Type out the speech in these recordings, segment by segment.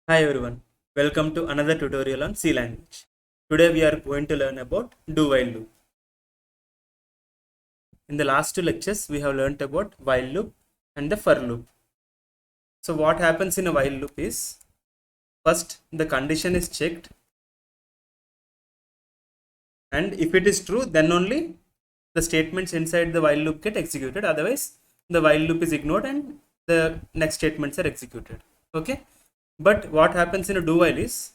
Hi everyone, welcome to another tutorial on C language. Today we are going to learn about do while loop. In the last two lectures we have learnt about while loop and the for loop. So what happens in a while loop is first the condition is checked, and if it is true then only the statements inside the while loop get executed, otherwise the while loop is ignored and the next statements are executed. Okay, but what happens in a do while is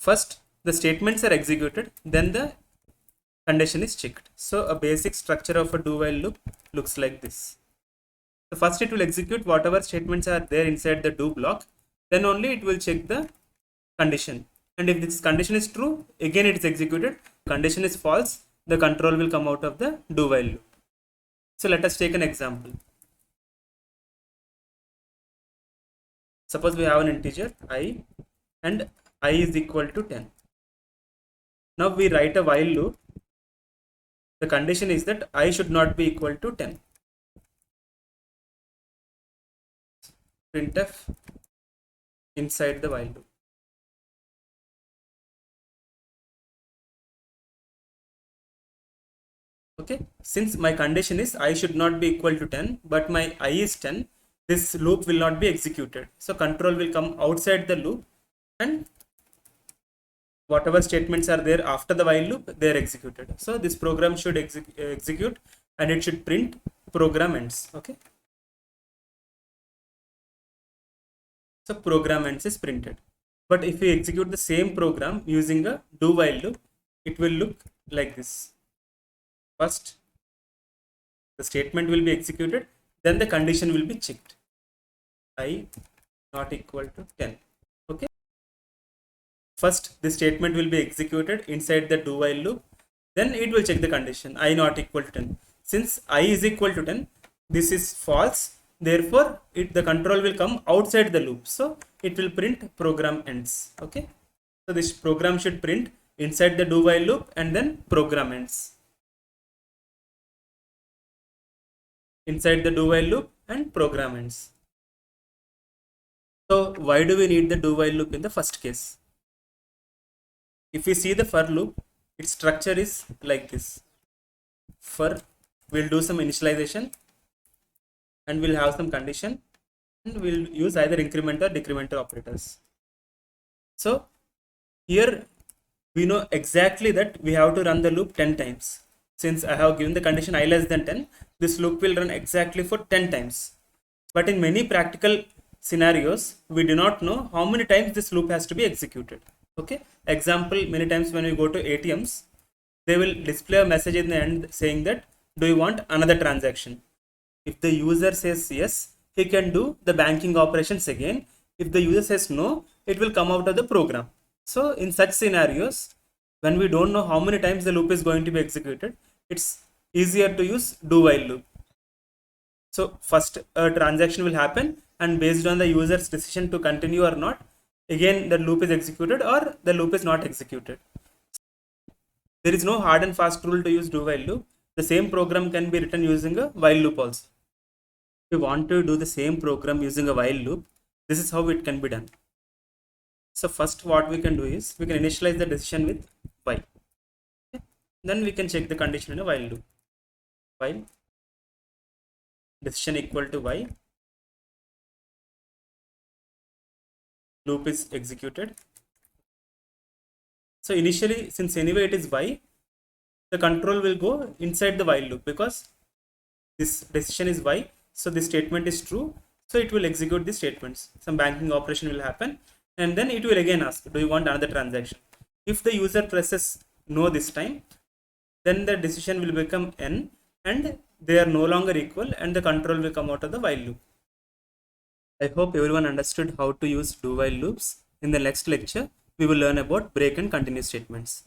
first the statements are executed, then the condition is checked. So a basic structure of a do while loop looks like this. So first it will execute whatever statements are there inside the do block, then only it will check the condition, and if this condition is true, again it is executed. Condition is false, the control will come out of the do while loop. So let us take an example. Suppose we have an integer I and I is equal to 10. Now we write a while loop. The condition is that I should not be equal to 10. Printf inside the while loop. Okay, since my condition is I should not be equal to 10, but my I is 10, this loop will not be executed. So control will come outside the loop, and whatever statements are there after the while loop, they are executed. So this program should execute, and it should print program ends. Okay, so program ends is printed. But if we execute the same program using a do while loop, it will look like this. First the statement will be executed, then the condition will be checked. I not equal to 10. Okay, first the statement will be executed inside the do while loop, then it will check the condition I not equal to 10. Since I is equal to 10, this is false, therefore the control will come outside the loop, so it will print program ends. Okay, so this program should print inside the do while loop and then program ends. Inside the do while loop and program ends. So why do we need the do while loop in the first case? If we see the for loop, its structure is like this. For, we'll do some initialization and we'll have some condition, and we'll use either increment or decrement operators. So here we know exactly that we have to run the loop 10 times. Since I have given the condition I less than 10, this loop will run exactly for 10 times. But in many practical scenarios, we do not know how many times this loop has to be executed. Okay, example, many times when we go to ATMs, they will display a message in the end saying that, do you want another transaction? If the user says yes, he can do the banking operations again. If the user says no, it will come out of the program. So in such scenarios, when we don't know how many times the loop is going to be executed, it's easier to use do while loop. So first a transaction will happen, and based on the user's decision to continue or not, again the loop is executed or the loop is not executed. There is no hard and fast rule to use do while loop. The same program can be written using a while loop also. If we want to do the same program using a while loop, this is how it can be done. So first what we can do is we can initialize the decision with while. Okay. Then we can check the condition in a while loop. While decision equal to y, loop is executed. So initially, since anyway it is y, the control will go inside the while loop because this decision is y. So this statement is true. So it will execute the statements. Some banking operation will happen, and then it will again ask, do you want another transaction? If the user presses no this time, then the decision will become n, and they are no longer equal, and the control will come out of the while loop. I hope everyone understood how to use do while loops. In the next lecture, we will learn about break and continue statements.